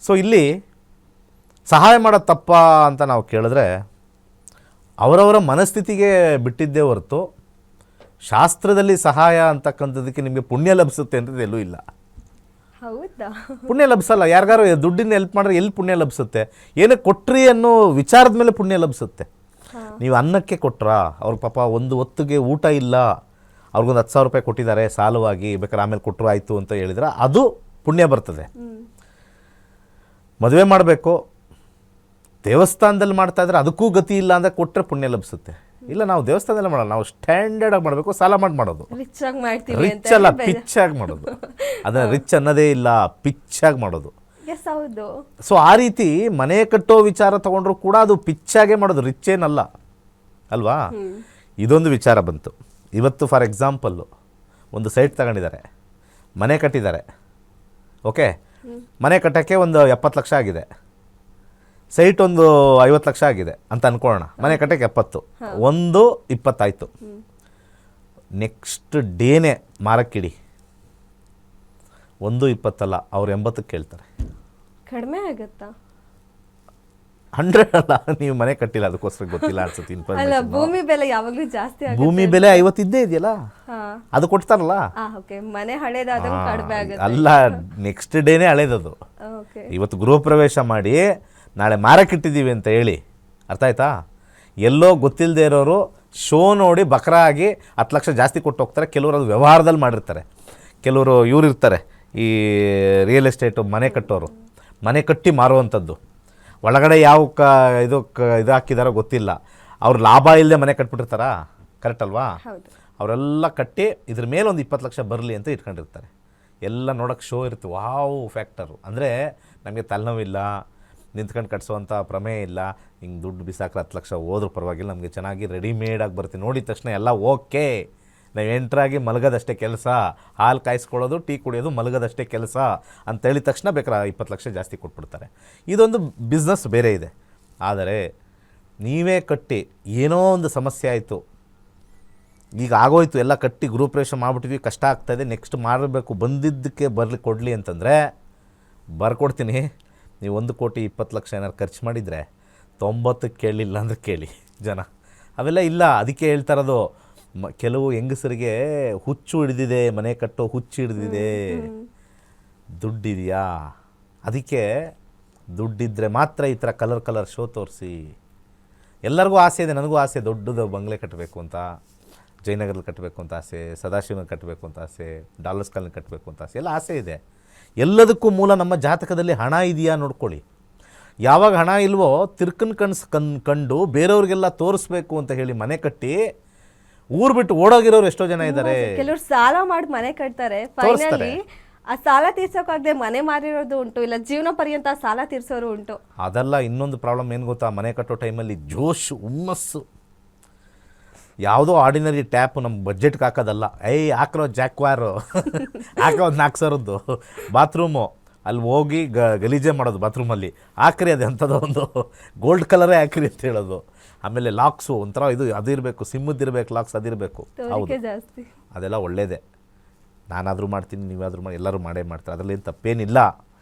So ಇಲ್ಲಿ ಸಹಾಯ ಮಾಡೋದು ತಪ್ಪ ಅಂತ ನಾವು ಕೇಳಿದ್ರೆ ಅವರವರ ಮನಸ್ಥಿತಿಗೆ ಬಿಟ್ಟಿದ್ದೇ ಹೊರತು ಶಾಸ್ತ್ರದಲ್ಲಿ ಸಹಾಯ ಅಂತಕ್ಕಂಥದ್ದಕ್ಕೆ ನಿಮಗೆ ಪುಣ್ಯ ಲಭಿಸುತ್ತೆ ಅಂತ ಎಲ್ಲೂ ಇಲ್ಲ. ಹೌದಾ? ಪುಣ್ಯ ಲಭಿಸಲ್ಲ. ಯಾರಿಗಾರು ದುಡ್ಡಿನ ಹೆಲ್ಪ್ ಮಾಡಿದ್ರೆ ಎಲ್ಲಿ ಪುಣ್ಯ ಲಭಿಸುತ್ತೆ? ಏನಕ್ಕೆ ಕೊಟ್ರಿ ಅನ್ನೋ ವಿಚಾರದ ಮೇಲೆ ಪುಣ್ಯ ಲಭಿಸುತ್ತೆ. ನೀವು ಅನ್ನಕ್ಕೆ ಕೊಟ್ರಾ, ಅವ್ರ ಪಾಪ ಒಂದು ಹೊತ್ತಿಗೆ ಊಟ ಇಲ್ಲ, ಅವ್ರಿಗೊಂದು 10,000 ರೂಪಾಯಿ ಕೊಟ್ಟಿದ್ದಾರೆ ಸಾಲವಾಗಿ, ಬೇಕಾದ್ರೆ ಆಮೇಲೆ ಕೊಟ್ಟರು ಆಯಿತು ಅಂತ ಹೇಳಿದ್ರೆ ಅದು ಪುಣ್ಯ ಬರ್ತದೆ. ಮದುವೆ ಮಾಡಬೇಕು, ದೇವಸ್ಥಾನದಲ್ಲಿ ಮಾಡ್ತಾ ಇದ್ರೆ ಅದಕ್ಕೂ ಗತಿ ಇಲ್ಲ ಅಂದರೆ ಕೊಟ್ಟರೆ ಪುಣ್ಯ ಲಭಿಸುತ್ತೆ. ಇಲ್ಲ, ನಾವು ದೇವಸ್ಥಾನದಲ್ಲೇ ಮಾಡಲ್ಲ, ನಾವು ಸ್ಟ್ಯಾಂಡರ್ಡ್ ಆಗಿ ಮಾಡಬೇಕು, ಸಾಲ ಮಾಡೋದು. ರಿಚ್ ಆಗಿ ಮಾಡ್ತೀವಿ, ರಿಚ್ ಅಲ್ಲ, ಪಿಚ್ ಆಗಿ ಮಾಡೋದು. ಅದನ್ನ ರಿಚ್ ಅನ್ನೋದೇ ಇಲ್ಲ, ಪಿಚ್ ಆಗಿ ಮಾಡೋದು. ಹೌದು. ಸೊ ಆ ರೀತಿ ಮನೆ ಕಟ್ಟೋ ವಿಚಾರ ತಗೊಂಡ್ರು ಕೂಡ ಅದು ಪಿಚ್ಚಾಗೆ ಮಾಡೋದು, ರಿಚ್ ಏನಲ್ಲ ಅಲ್ವಾ? ಇದೊಂದು ವಿಚಾರ ಬಂತು. ಇವತ್ತು ಫಾರ್ ಎಕ್ಸಾಂಪಲ್ಲು ಒಂದು ಸೈಟ್ ತಗೊಂಡಿದ್ದಾರೆ, ಮನೆ ಕಟ್ಟಿದ್ದಾರೆ. ಓಕೆ, ಮನೆ ಕಟ್ಟೋಕ್ಕೆ ಒಂದು 70 ಲಕ್ಷ ಆಗಿದೆ, ಸೈಟ್ ಒಂದು 50 ಲಕ್ಷ ಆಗಿದೆ ಅಂತ ಅನ್ಕೊಳ್ಳೋಣ. ಮನೆ ಕಟ್ಟಕ್ಕೆ 70, 20 ಆಯಿತು. ನೆಕ್ಸ್ಟ್ ಡೇನೇ ಮಾರಕ್ಕಿಡಿ, 20 ಅಲ್ಲ, ಅವ್ರು 80 ಕೇಳ್ತಾರೆ. ಕಡಿಮೆ ಆಗುತ್ತಾ? 100 ಅಲ್ಲ, ನೀವು ಮನೆ ಕಟ್ಟಿಲ್ಲ ಅದಕ್ಕೋಸ್ಕರ ಗೊತ್ತಿಲ್ಲ ಅನ್ಸುತ್ತೆ. ಅಲ್ಲ, ಭೂಮಿ ಬೆಲೆ ಯಾವಾಗಲೂ ಜಾಸ್ತಿ ಆಗುತ್ತೆ. ಭೂಮಿ ಬೆಲೆ 50 ಇದ್ದೇ ಇದೆಯಲ್ಲ, ಅದು ಕೊಡ್ತಾರಲ್ಲ. ಮನೆ ಹಳೇದಾದಾಗ ಕಡಿಮೆ ಆಗುತ್ತೆ. ಅಲ್ಲ, ನೆಕ್ಸ್ಟ್ ಡೇನೇ ಹಳೇದದು. ಇವತ್ತು ಗೃಹ ಪ್ರವೇಶ ಮಾಡಿ ನಾಳೆ ಮಾರಕ್ಕಿಟ್ಟಿದ್ದೀವಿ ಅಂತ ಹೇಳಿ, ಅರ್ಥ ಆಯ್ತಾ? ಎಲ್ಲೋ ಗೊತ್ತಿಲ್ಲದೆ ಇರೋರು ಶೋ ನೋಡಿ ಬಕ್ರ ಆಗಿ 10 ಲಕ್ಷ ಜಾಸ್ತಿ ಕೊಟ್ಟು ಹೋಗ್ತಾರೆ. ಕೆಲವರು ಅದು ವ್ಯವಹಾರದಲ್ಲಿ ಮಾಡಿರ್ತಾರೆ. ಕೆಲವರು ಇವ್ರು ಇರ್ತಾರೆ, ಈ ರಿಯಲ್ ಎಸ್ಟೇಟು ಮನೆ ಕಟ್ಟೋರು, ಮನೆ ಕಟ್ಟಿ ಮಾರುವಂಥದ್ದು. ಒಳಗಡೆ ಯಾವ ಇದು ಹಾಕಿದಾರೋ ಗೊತ್ತಿಲ್ಲ, ಅವ್ರು ಲಾಭ ಇಲ್ಲದೆ ಮನೆ ಕಟ್ಬಿಟ್ಟಿರ್ತಾರಾ? ಕರೆಕ್ಟ್ ಅಲ್ವಾ? ಅವರೆಲ್ಲ ಕಟ್ಟಿ ಇದ್ರ ಮೇಲೆ ಒಂದು 20 ಲಕ್ಷ ಬರಲಿ ಅಂತ ಇಟ್ಕೊಂಡಿರ್ತಾರೆ. ಎಲ್ಲ ನೋಡೋಕ್ಕೆ ಶೋ ಇರುತ್ತೆ, ವಾವ್ ಫ್ಯಾಕ್ಟರು. ಅಂದರೆ ನಮಗೆ ತಲೆನೋವಿಲ್ಲ, ನಿಂತ್ಕೊಂಡು ಕಟ್ಸೋವಂಥ ಪ್ರಮೇಯ ಇಲ್ಲ. ಹಿಂಗೆ ದುಡ್ಡು ಬಿಸಾಕ್ರೆ 10 ಲಕ್ಷ ಹೋದ್ರೂ ಪರವಾಗಿಲ್ಲ, ನಮಗೆ ಚೆನ್ನಾಗಿ ರೆಡಿಮೇಡಾಗಿ ಬರ್ತೀವಿ. ನೋಡಿದ ತಕ್ಷಣ ಎಲ್ಲ ಓಕೆ, ನಾವು ಎಂಟ್ರಾಗಿ ಮಲಗೋದಷ್ಟೇ ಕೆಲಸ, ಹಾಲು ಕಾಯಿಸ್ಕೊಳ್ಳೋದು, ಟೀ ಕುಡಿಯೋದು, ಮಲಗೋದಷ್ಟೇ ಕೆಲಸ ಅಂತ ಹೇಳಿದ ತಕ್ಷಣ ಬೇಕಾದ್ರೆ 20 ಲಕ್ಷ ಜಾಸ್ತಿ ಕೊಟ್ಬಿಡ್ತಾರೆ. ಇದೊಂದು ಬಿಸ್ನೆಸ್ ಬೇರೆ ಇದೆ. ಆದರೆ ನೀವೇ ಕಟ್ಟಿ ಏನೋ ಒಂದು ಸಮಸ್ಯೆ ಆಯಿತು, ಈಗ ಆಗೋಯ್ತು, ಎಲ್ಲ ಕಟ್ಟಿ ಗೃಹಪ್ರವೇಶ ಮಾಡಿಬಿಟ್ಟಿದ್ವಿ, ಕಷ್ಟ ಆಗ್ತಾಯಿದೆ, ನೆಕ್ಸ್ಟ್ ಮಾಡಬೇಕು, ಬಂದಿದ್ದಕ್ಕೆ ಕೊಡಲಿ ಅಂತಂದರೆ ಬರ್ಕೊಡ್ತೀನಿ. ನೀವು 1,20,00,000 ಏನಾರು ಖರ್ಚು ಮಾಡಿದರೆ 90 ಕೇಳಲಿಲ್ಲ ಅಂದರೆ ಕೇಳಿ ಜನ. ಅವೆಲ್ಲ ಇಲ್ಲ. ಅದಕ್ಕೆ ಹೇಳ್ತಾ ಇರೋದು, ಕೆಲವು ಹೆಂಗಸರಿಗೆ ಹುಚ್ಚು ಹಿಡಿದಿದೆ, ಮನೆ ಕಟ್ಟೋ ಹುಚ್ಚು ಹಿಡಿದಿದೆ. ದುಡ್ಡಿದೆಯಾ? ಅದಕ್ಕೆ ದುಡ್ಡಿದ್ದರೆ ಮಾತ್ರ ಈ ಥರ ಕಲರ್ ಶೋ ತೋರಿಸಿ. ಎಲ್ಲರಿಗೂ ಆಸೆ ಇದೆ, ನನಗೂ ಆಸೆ, ದೊಡ್ಡದು ಬಂಗ್ಲೆ ಕಟ್ಟಬೇಕು ಅಂತ, ಜಯನಗರಲ್ಲಿ ಕಟ್ಟಬೇಕು ಅಂತ ಆಸೆ, ಸದಾಶಿವನ ಕಟ್ಟಬೇಕು ಅಂತ ಆಸೆ, ಡಾಲರ್ಸ್ ಕಾಲನಿ ಕಟ್ಟಬೇಕು ಅಂತ ಆಸೆ, ಎಲ್ಲ ಆಸೆ ಇದೆ. ಎಲ್ಲದಕ್ಕೂ ಮೂಲ ನಮ್ಮ ಜಾತಕದಲ್ಲಿ ಹಣ ಇದೆಯಾ ನೋಡ್ಕೊಳ್ಳಿ. ಯಾವಾಗ ಹಣ ಇಲ್ವೋ ಕಂಡು ಬೇರೆಯವ್ರಿಗೆಲ್ಲ ತೋರಿಸ್ಬೇಕು ಅಂತ ಹೇಳಿ ಮನೆ ಕಟ್ಟಿ ಊರು ಬಿಟ್ಟು ಓಡೋಗಿರೋರು ಎಷ್ಟೋ ಜನ ಇದ್ದಾರೆ. ಕೆಲವರು ಸಾಲ ಮಾಡಿ ಮನೆ ಕಟ್ತಾರೆ, ಫೈನಲಿ ಆ ಸಾಲ ತೀರ್ಸೋಕಾಗದೆ ಮನೆ ಮಾರಿರೋದು ಉಂಟು, ಇಲ್ಲ ಜೀವನ ಪರ್ಯಂತ ಸಾಲ ತೀರ್ಸೋರು ಉಂಟು. ಅದೆಲ್ಲ ಇನ್ನೊಂದು ಪ್ರಾಬ್ಲಮ್ ಏನು ಗೊತ್ತಾ? ಮನೆ ಕಟ್ಟೋ ಟೈಮಲ್ಲಿ ಜೋಶ್, ಹುಮ್ಮಸ್ಸು, ಯಾವುದೋ ಆರ್ಡಿನರಿ ಟ್ಯಾಪ್ ನಮ್ಮ ಬಜೆಟ್ಗೆ ಹಾಕೋದಲ್ಲ. ಹಾಕಿರೋ ಜಾಕ್ವಾರು ಹಾಕೋ ಒಂದು 4,000ದ್ದು ಬಾತ್ರೂಮು, ಅಲ್ಲಿ ಹೋಗಿ ಗಲೀಜೆ ಮಾಡೋದು ಬಾತ್ರೂಮಲ್ಲಿ, ಹಾಕ್ರಿ ಅದು ಎಂಥದೋ ಒಂದು ಗೋಲ್ಡ್ ಕಲರೇ ಹಾಕ್ರಿ ಅಂತ ಹೇಳೋದು. ಆಮೇಲೆ ಲಾಕ್ಸು ಒಂಥರ ಇದು ಅದಿರಬೇಕು, ಸಿಮ್ಮದ್ದಿರಬೇಕು, ಲಾಕ್ಸ್ ಅದಿರಬೇಕು. ಹೌದು, ಅದೆಲ್ಲ ಒಳ್ಳೇದೇ. ನಾನಾದರೂ ಮಾಡ್ತೀನಿ, ನೀವಾದರೂ ಮಾಡಿ, ಎಲ್ಲರೂ ಮಾಡೇ ಮಾಡ್ತಾರೆ, ಅದರಲ್ಲಿ ಏನು ತಪ್ಪೇನಿಲ್ಲ.